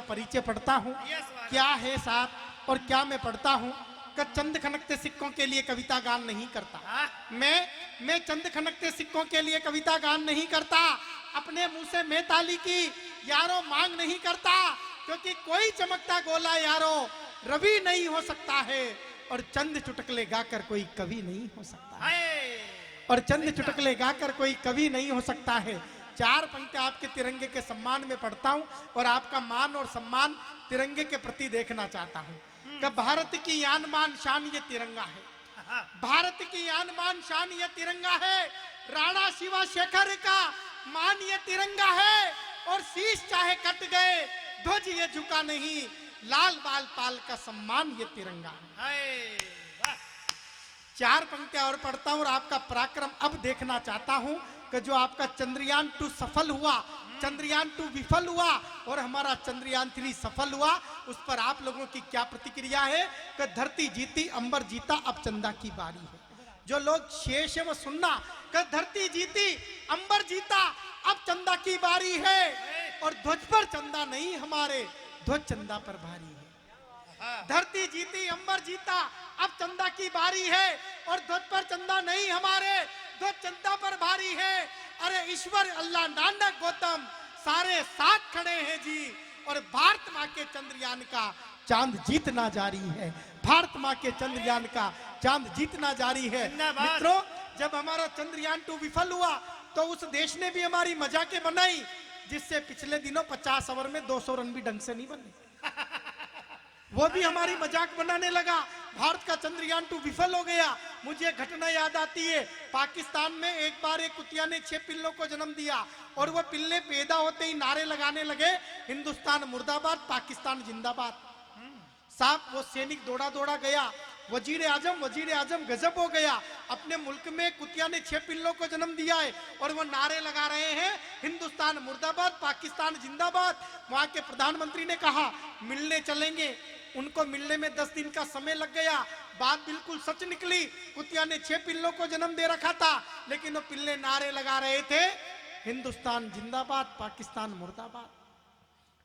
परिचय पढ़ता हूँ। क्या है साहब और क्या मैं पढ़ता हूँ कि चंद खनकते सिक्कों के लिए कविता गान नहीं करता। मैं चंद खनकते सिक्कों के लिए कविता गान नहीं करता। अपने मुंह से मैं ताली की यारों मांग नहीं करता, क्योंकि कोई चमकता गोला यारों रवि नहीं हो सकता है, और चंद चुटकले गाकर कोई कवि नहीं हो सकता है, और चंद चुटकले गाकर कोई कवि नहीं हो सकता है। चार पंक्तियां आपके तिरंगे के सम्मान में पढ़ता हूं और आपका मान और सम्मान तिरंगे के प्रति देखना चाहता हूं कि भारत की आन बान शान ये तिरंगा है, भारत की आन बान शान ये तिरंगा है। राणा शिवा शेखर का मान ये तिरंगा है, और शीश चाहे कट गए ध्वज ये झुका नहीं, लाल बाल पाल का सम्मान ये तिरंगा है। चार पंक्तियां और पढ़ता हूं और आपका पराक्रम अब देखना चाहता हूं कि जो आपका चंद्रयान 2 सफल हुआ, चंद्रयान 2 विफल हुआ और हमारा चंद्रयान 3 सफल हुआ, उस पर आप लोगों की क्या प्रतिक्रिया है कि धरती जीती अंबर जीता अब चंदा की बारी है। जो लोग शेष है वो सुनना कि धरती जीती अंबर जीता अब चंदा की बारी है, और ध्वज पर चंदा नहीं हमारे ध्वज चंदा पर भारी है। धरती जीती अंबर जीता अब चंदा की बारी है, और ध्वज पर चंदा नहीं हमारे ध्वज चंदा पर भारी है। अरे ईश्वर अल्लाह नानक गौतम सारे साथ खड़े हैं जी, और भारत माँ के चंद्रयान का चांद जीतना जारी है, भारत माँ के चंद्रयान का चांद जीतना जारी है। मित्रों, जब हमारा चंद्रयान 2 विफल हुआ तो उस देश ने भी हमारी मजाकें बनाई, जिससे पिछले दिनों 50 ओवर में 200 रन भी ढंग से नहीं बने। वो भी हमारी मजाक बनाने लगा। भारत का चंद्रयान 2 विफल हो गया। मुझे घटना याद आती है, पाकिस्तान में एक बार एक कुतिया ने 6 पिल्लों को जन्म दिया, और वो पिल्ले पैदा होते ही नारे लगाने लगे, हिंदुस्तान मुर्दाबाद पाकिस्तान जिंदाबाद। साहब वो सैनिक दौड़ा दौड़ा गया, वजीर आजम गजब हो गया। अपने मुल्क में कुतिया ने 6 पिल्लों को जन्म दिया है और वो नारे लगा रहे हैं हिंदुस्तान मुर्दाबाद पाकिस्तान जिंदाबाद। वहां के प्रधानमंत्री ने कहा मिलने चलेंगे। उनको मिलने में 10 दिन का समय लग गया। बात बिल्कुल सच निकली, कुतिया ने 6 पिल्लों को जन्म दे रखा था, लेकिन वो पिल्ले नारे लगा रहे थे हिंदुस्तान जिंदाबाद पाकिस्तान मुर्दाबाद।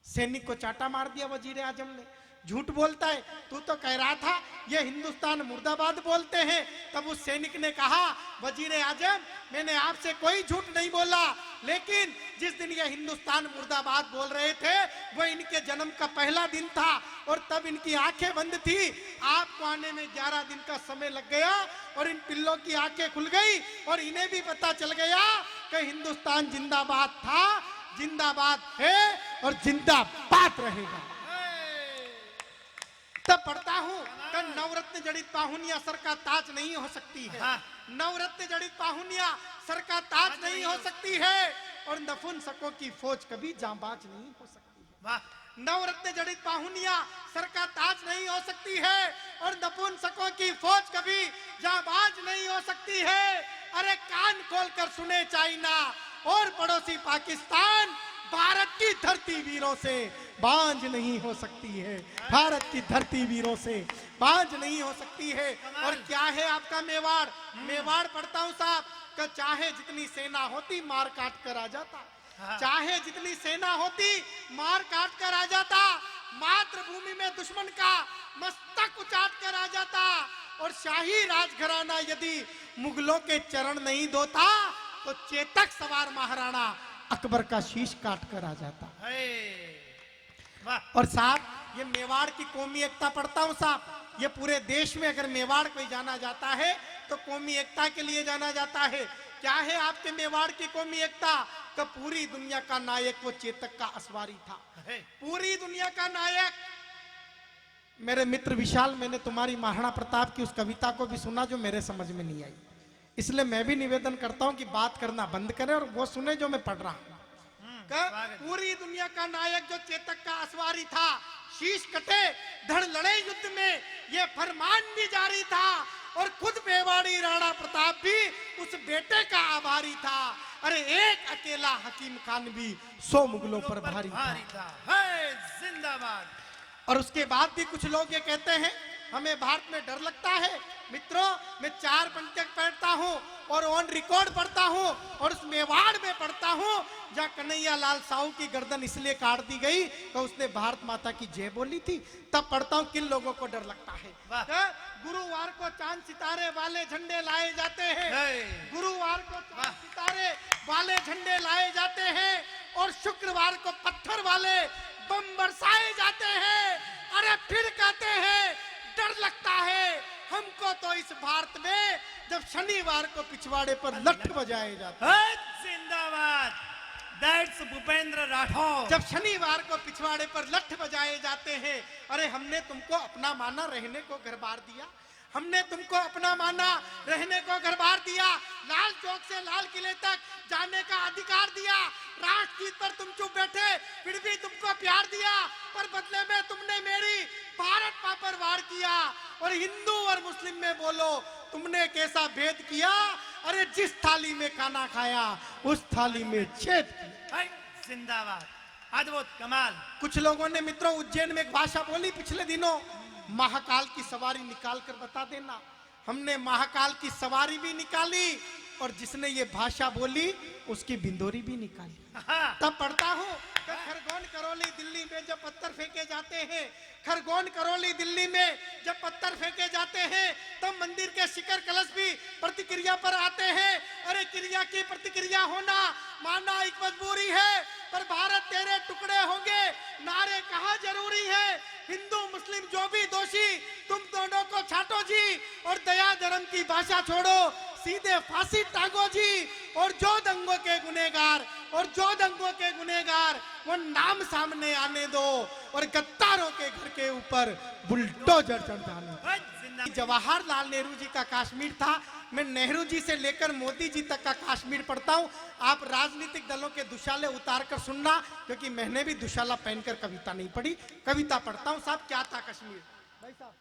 सैनिक को चाटा मार दिया वजीर आजम ने। झूठ बोलता है, तू तो कह रहा था ये हिंदुस्तान मुर्दाबाद बोलते हैं। तब उस सैनिक ने कहा वजीर आजम मैंने आपसे कोई झूठ नहीं बोला, लेकिन जिस दिन ये हिंदुस्तान मुर्दाबाद बोल रहे थे वो इनके जन्म का पहला दिन था, और तब इनकी आंखें बंद थी। आपको आने में 11 दिन का समय लग गया, और इन पिल्लों की आंखें खुल गई और इन्हें भी पता चल गया कि हिंदुस्तान जिंदाबाद था, जिंदाबाद है और जिंदाबाद रहेगा। तब पढ़ता हूँ कि नवरत्न जड़ित पाहुनिया सर का ताज नहीं हो सकती है। नवरत्न जड़ित पाहुनिया सर का ताज नहीं हो सकती है, और नपुंसकों की फौज कभी जांबाज नहीं हो सकती है। नवरत्न जड़ित पाहुनिया सर का ताज नहीं हो सकती है, और नपुंसकों की फौज कभी जांबाज नहीं हो सकती है। अरे कान खोलकर सुने चाइना और पड़ोसी पाकिस्तान, भारत की धरती वीरों से बांझ नहीं हो सकती है, भारत की धरती वीरों से बांझ नहीं हो सकती है। और क्या है आपका मेवाड़? मेवाड़ पढ़ता हूँ साहब कि चाहे जितनी सेना होती मार काट कर आ जाता, चाहे जितनी सेना होती मार काट कर आ जाता, मातृभूमि में दुश्मन का मस्तक उचाट कर आ जाता, और शाही राजघराना यदि मुगलों के चरण नहीं धोता तो चेतक सवार महाराणा अकबर का शीश काट कर आ जाता। और साहब ये मेवाड़ की कौमी एकता पढ़ता हूँ साहब, ये पूरे देश में अगर मेवाड़ कोई जाना जाता है तो कौमी एकता के लिए जाना जाता है। क्या है आपके मेवाड़ की कौमी एकता? कि पूरी दुनिया का नायक वो चेतक का असवारी था, पूरी दुनिया का नायक। मेरे मित्र विशाल, मैंने तुम्हारी महाराणा प्रताप की उस कविता को भी सुना जो मेरे समझ में नहीं आई, इसलिए मैं भी निवेदन करता हूं कि बात करना बंद करें और वो सुने जो मैं पढ़ रहा हूं। पूरी दुनिया का नायक जो चेतक का असवारी था, शीश कटे धड़ लड़े युद्ध में, ये फरमान भी जारी था, और खुद मेवाड़ी राणा प्रताप भी उस बेटे का आभारी था। अरे एक अकेला हकीम खान भी 100 मुगलों पर भारी था। जिंदाबाद। और उसके बाद भी कुछ लोग ये कहते हैं हमें भारत में डर लगता है, मित्रों, मैं 4 पंक्तियां पढ़ता हूँ और ऑन रिकॉर्ड पढ़ता हूँ, और उस मेवाड़ में पढ़ता हूँ जहाँ कन्हैया लाल साहू की गर्दन इसलिए काट दी गई कि उसने भारत माता की जय बोली थी। तब पढ़ता हूँ किन लोगों को डर लगता है। गुरुवार को चांद सितारे वाले झंडे लाए जाते हैं, गुरुवार को चांद सितारे वाले झंडे लाए जाते हैं, और शुक्रवार को पत्थर वाले बम बरसाए जाते हैं। अरे फिर कहते हैं डर लगता है हमको तो इस भारत में जब शनिवार को पिछवाड़े पर लठ बजाए जाते हैं। जिंदाबाद, दैट्स भूपेंद्र राठौर। जब शनिवार को पिछवाड़े पर लठ बजाए जाते हैं। अरे हमने तुमको अपना माना रहने को घर बार दिया, हमने तुमको अपना माना रहने को घर बार दिया, लाल चौक से लाल किले तक जाने का अधिकार दिया, राष्ट्रगीत पर तुम चुप बैठे फिर भी तुमको प्यार दिया, पर बदले में तुमने मेरी भारत मां पर वार किया। और हिंदू और मुस्लिम में बोलो तुमने कैसा भेद किया। अरे जिस थाली में खाना खाया उस थाली में छेद किया। जिंदाबाद, अद्भुत, कमाल। कुछ लोगों ने मित्रों उज्जैन में एक भाषा बोली पिछले दिनों, महाकाल की सवारी निकाल कर बता देना। हमने महाकाल की सवारी भी निकाली और जिसने ये भाषा बोली उसकी बिंदोरी भी निकाली। तब पढ़ता हूँ खरगोन करौली दिल्ली में जब पत्थर फेंके जाते हैं, खरगोन करौली दिल्ली में जब पत्थर फेंके जाते हैं तब मंदिर के शिखर कलश भी प्रतिक्रिया पर आते हैं। अरे क्रिया की प्रतिक्रिया होना मानना एक मजबूरी है, पर भारत तेरे टुकड़े होंगे नारे कहाँ जरूरी है। हिंदू मुस्लिम जो भी दोषी तुम दोनों को छाटो जी, और दया धर्म की भाषा छोड़ो सीधे फांसी टांगो जी। और जो दंगों के गुनेगार, और जो दंगों के गुनेगार वो नाम सामने आने दो, और गद्दारों के घर के ऊपर बुलडोजर चढ़ जाने। जवाहरलाल नेहरू जी का कश्मीर था। मैं नेहरू जी से लेकर मोदी जी तक का कश्मीर पढ़ता हूँ। आप राजनीतिक दलों के दुशाले उतार कर सुनना, क्योंकि मैंने भी दुशाला पहनकर कविता नहीं पढ़ी, कविता पढ़ता हूँ। साहब क्या था कश्मीर भाई साहब?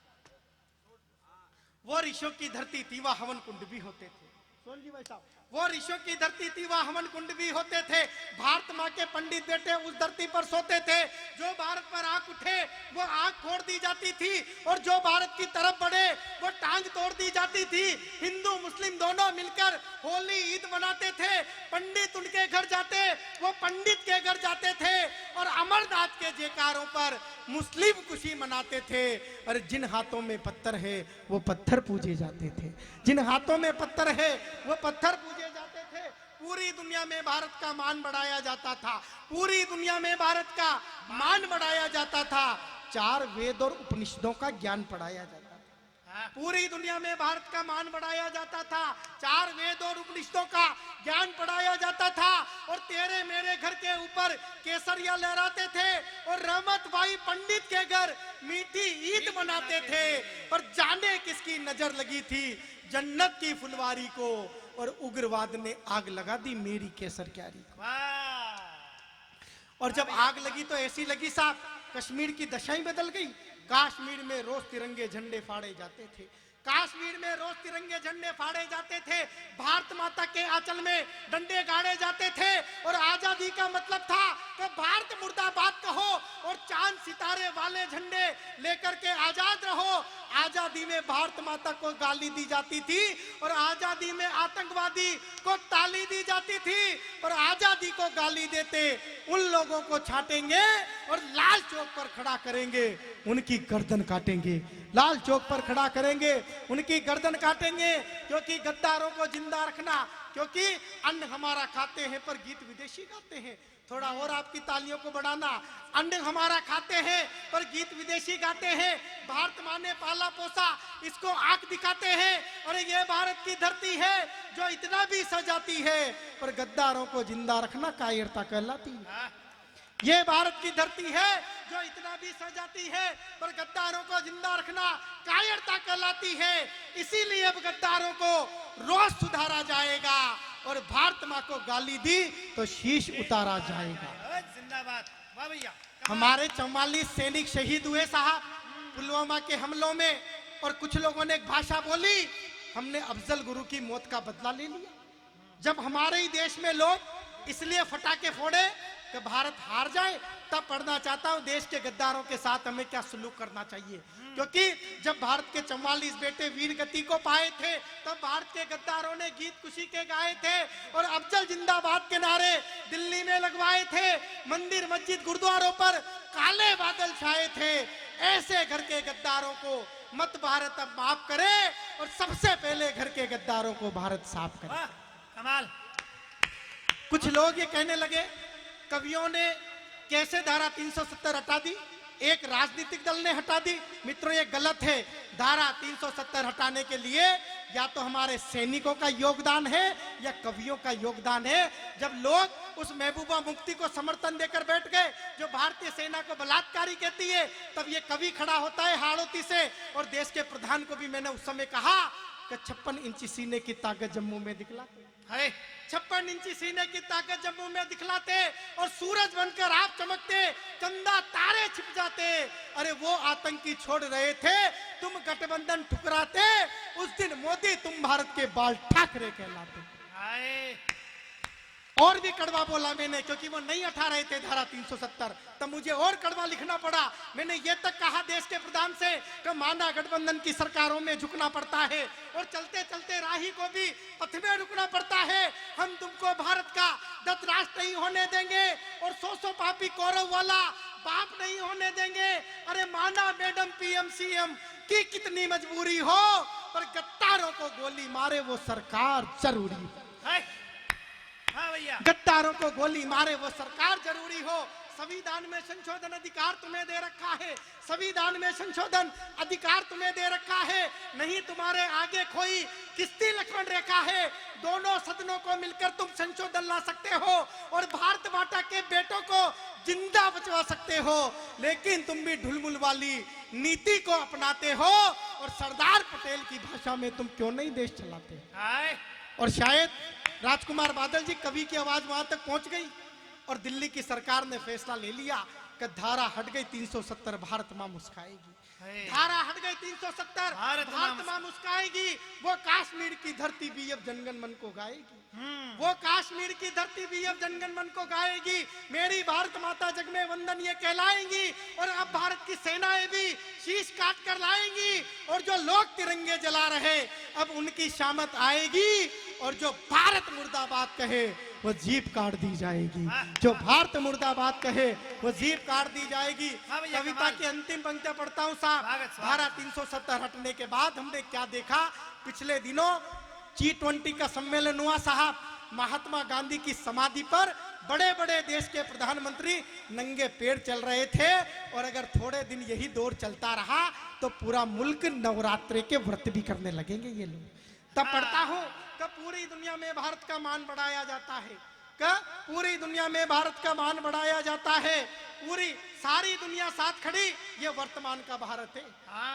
वो ऋषियों की धरती थी, वह हवन कुंड भी होते थे। सोन जी भाई साहब, वो ऋषियों की धरती थी, वह हवन कुंड भी होते थे। भारत माँ के पंडित बेटे उस धरती पर सोते थे। जो भारत पर आंख उठे वो आंख फोड़ दी जाती थी, और जो भारत की तरफ बढ़े वो टांग तोड़ दी जाती थी। हिंदू मुस्लिम दोनों मिलकर होली ईद मनाते थे। पंडित उनके घर जाते, वो पंडित के घर जाते थे, और अमरनाथ के जयकारों पर मुस्लिम खुशी मनाते थे। और जिन हाथों में पत्थर है वो पत्थर पूजे जाते थे, जिन हाथों में पत्थर है वो पत्थर पूजे जाते थे। पूरी दुनिया में भारत का मान बढ़ाया जाता था, पूरी दुनिया में भारत का मान बढ़ाया जाता था। 4 वेद और उपनिषदों का ज्ञान पढ़ाया जाता था। पूरी दुनिया में भारत का मान बढ़ाया जाता था, 4 वेद और उपनिषदों का ज्ञान पढ़ाया जाता था। और तेरे मेरे घर के ऊपर केसरिया लहराते थे, और रहमत भाई पंडित के घर मीठी ईद मनाते थे। और जाने किसकी नजर लगी थी जन्नत की फुलवारी को, और उग्रवाद ने आग लगा दी मेरी केसर क्यारी को। और जब आग लगी तो ऐसी लगी साहब कश्मीर की दशा ही बदल गई। कश्मीर में रोज तिरंगे झंडे फाड़े जाते थे, कश्मीर में रोज तिरंगे झंडे फाड़े जाते थे। भारत माता के आंचल में डंडे गाड़े जाते थे। और आजादी का मतलब था कि भारत मुर्दाबाद कहो, और चांद सितारे वाले झंडे लेकर के आजाद रहो। आजादी में भारत माता को गाली दी जाती थी, और आजादी में आतंकवादी को ताली दी जाती थी। और आजादी को गाली देते उन लोगों को छाटेंगे और लाल चौक पर खड़ा करेंगे, उनकी गर्दन काटेंगे। लाल चौक पर खड़ा करेंगे, उनकी गर्दन काटेंगे। क्योंकि गद्दारों को जिंदा रखना, क्योंकि अन्न हमारा खाते हैं पर गीत विदेशी गाते हैं। थोड़ा और आपकी तालियों को बढ़ाना। अन्न हमारा खाते हैं पर गीत विदेशी गाते हैं। भारत माँ ने पाला पोसा, इसको आंख दिखाते हैं। और ये भारत की धरती है जो इतना भी सजाती है, पर गद्दारों को जिंदा रखना कायरता कहलाती है। ये भारत की धरती है जो इतना भी सजाती है, पर गद्दारों को जिंदा रखना कायरता कहलाती है। इसीलिए अब गद्दारों को रोज सुधारा जाएगा, और भारत माँ को गाली दी तो शीश उतारा जाएगा। जिंदाबाद, वाह भैया। हमारे 44 सैनिक शहीद हुए साहब पुलवामा के हमलों में, और कुछ लोगों ने एक भाषा बोली, हमने अफजल गुरु की मौत का बदला ले लिया। जब हमारे ही देश में लोग इसलिए फटाके फोड़े कि भारत हार जाए तब पढ़ना चाहता हूं देश के गद्दारों के साथ हमें क्या सलूक करना चाहिए। क्योंकि जब भारत के 44 बेटे वीर गति को पाए थे तब भारत के गद्दारों ने गीत खुशी के गाए थे और अफजल जिंदाबाद के नारे दिल्ली में लगवाए थे। मंदिर मस्जिद गुरुद्वारों पर काले बादल छाए थे। ऐसे घर के गद्दारों को मत भारत अब माफ करे और सबसे पहले घर के गद्दारों को भारत साफ करे। कमाल। कुछ लोग ये कहने लगे कवियों ने कैसे धारा 370 हटा दी, एक राजनीतिक दल ने हटा दी। मित्रों ये गलत है। धारा 370 हटाने के लिए या तो हमारे सैनिकों का योगदान है या कवियों का योगदान है। जब लोग उस महबूबा मुफ्ती को समर्थन देकर बैठ गए जो भारतीय सेना को बलात्कारी कहती है, तब ये कवि खड़ा होता है हाड़ौती से और देश के प्रधान को भी मैंने उस समय कहा कि 56 इंची सीने की ताकत जम्मू में दिखलाते है, 56 इंची सीने की ताकत जम्मू में दिखलाते और सूरज बनकर आप चमकते, चंदा तारे छिप जाते। अरे वो आतंकी छोड़ रहे थे, तुम गठबंधन ठुकराते, उस दिन मोदी तुम भारत के बाल ठाकरे कहलाते। और भी कड़वा बोला मैंने क्योंकि वो नहीं हटा रहे थे धारा 370, तब मुझे और कड़वा लिखना पड़ा। मैंने ये तक कहा देश के प्रधान से कि माना गठबंधन की सरकारों में झुकना पड़ता है और चलते चलते राही को भी पथ में रुकना पड़ता है। हम तुमको भारत का धृतराष्ट्र नहीं होने देंगे और 100 पापी कौरव वाला बाप नहीं होने देंगे। अरे माना मैडम पीएम सीएम की कितनी मजबूरी हो पर गद्दारों को गोली मारे वो सरकार जरूरी है। हाँ भैया, गद्दारों को गोली मारे वो सरकार जरूरी हो। संविधान में संशोधन अधिकार तुम्हें दे रखा है, संविधान में संशोधन अधिकार तुम्हें दे रखा है। नहीं तुम्हारे आगे कोई किस्ती लक्ष्मण रेखा है, दोनों सदनों को मिलकर तुम संशोधन ला सकते हो और भारत माता के बेटों को जिंदा बचवा सकते हो। लेकिन तुम भी ढुलमुल वाली नीति को अपनाते हो और सरदार पटेल की भाषा में तुम क्यों नहीं देश चलाते। और शायद राजकुमार बादल जी कवि की आवाज वहां तक पहुंच गई और दिल्ली की सरकार ने फैसला ले लिया कि धारा हट गई 370, भारत मां मुस्काएगी। धारा हट गई 370, भारत मां मुस्काएगी। वो कश्मीर की धरती भी अब जनगण मन को गाएगी, वो कश्मीर की धरती भी अब जनगण मन को गाएगी। मेरी भारत माता जग में वंदन ये कहलाएंगी और अब भारत की सेनाएं भी शीश काट कर लाएंगी और जो लोग तिरंगे जला रहे अब उनकी शामत आएगी और जो भारत मुर्दाबाद कहे वो जीप काट दी जाएगी। जो भारत मुर्दाबाद कहे वो जीप काट दी जाएगी। कविता की अंतिम पंक्तियां पढ़ता हूं साहब। धारा 370 हटने के बाद हमने क्या देखा, पिछले दिनों G20 का सम्मेलन हुआ साहब। महात्मा गांधी की समाधि पर बड़े बड़े देश के प्रधानमंत्री नंगे पैर चल रहे थे और अगर थोड़े दिन यही दौर चलता रहा तो पूरा मुल्क नवरात्रे के व्रत भी करने लगेंगे ये लोग। तब पढ़ता हूं कि पूरी दुनिया में भारत का मान बढ़ाया जाता है, पूरी दुनिया में भारत का मान बढ़ाया जाता है। पूरी सारी दुनिया साथ खड़ी, ये वर्तमान का भारत है।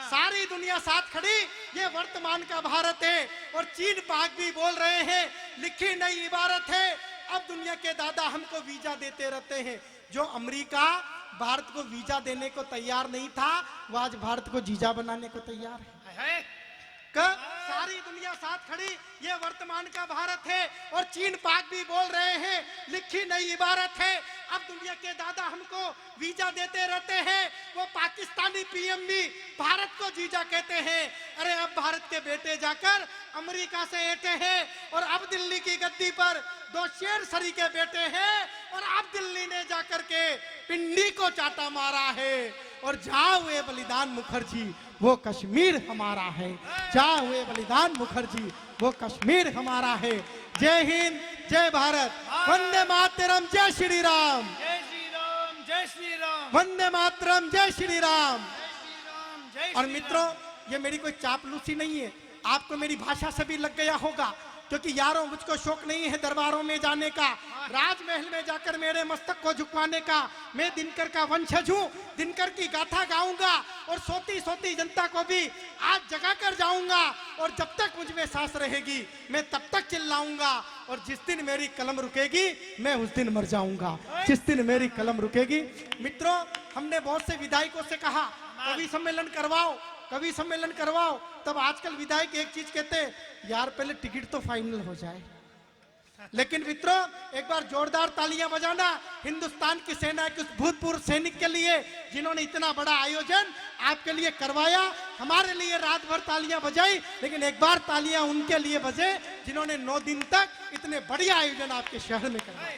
सारी दुनिया साथ खड़ी, ये वर्तमान का भारत है। और चीन पाक भी बोल रहे हैं लिखी नई इबारत है। अब दुनिया के दादा हमको वीजा देते रहते हैं। जो अमेरिका भारत को वीजा देने को तैयार नहीं था वो आज भारत को जीजा बनाने को तैयार है। सारी दुनिया साथ खड़ी, ये वर्तमान का भारत है। और चीन पाक भी बोल रहे हैं लिखी नई इबारत है। अब दुनिया के दादा हमको वीजा देते रहते हैं, वो पाकिस्तानी पीएम भी भारत को जीजा कहते हैं। अरे अब भारत के बेटे जाकर अमेरिका से ऐटे हैं और अब दिल्ली की गद्दी पर 2 शेर सरी के बेटे हैं और अब दिल्ली ने जाकर के पिंडी को चाटा मारा है। और जहां हुए बलिदान मुखर्जी वो कश्मीर हमारा है, जहां हुए बलिदान मुखर्जी वो कश्मीर हमारा है। जय हिंद, जय भारत, वंदे मातरम, जय श्री राम, जय श्री राम, जय श्री राम, वंदे मातरम, जय श्री राम। जय और मित्रों ये मेरी कोई चापलूसी नहीं है, आपको मेरी भाषा से भी लग गया होगा क्योंकि यारों मुझको शौक नहीं है दरबारों में जाने का, राजमहल में जाकर मेरे मस्तक को झुकवाने का। मैं दिनकर का वंशज हूँ, दिनकर की गाथा गाऊंगा और सोती सोती जनता को भी आज जगा कर जाऊंगा। और जब तक मुझ में सांस रहेगी मैं तब तक चिल्लाऊंगा और जिस दिन मेरी कलम रुकेगी मैं उस दिन मर जाऊंगा, जिस दिन मेरी कलम रुकेगी। मित्रों हमने बहुत से विधायकों से कहा कवि सम्मेलन करवाओ, कवि सम्मेलन करवाओ। तब आजकल विधायक एक चीज कहते हैं यार पहले टिकट तो फाइनल हो जाए, लेकिन मित्रों एक बार जोरदार तालियां बजाना हिंदुस्तान की सेना के उस भूतपूर्व सैनिक के लिए जिन्होंने इतना बड़ा आयोजन आपके लिए करवाया। हमारे लिए रात भर तालियां बजाई, लेकिन एक बार तालियां उनके लिए बजे जिन्होंने 9 दिन तक इतने बढ़िया आयोजन आपके शहर में करवाए।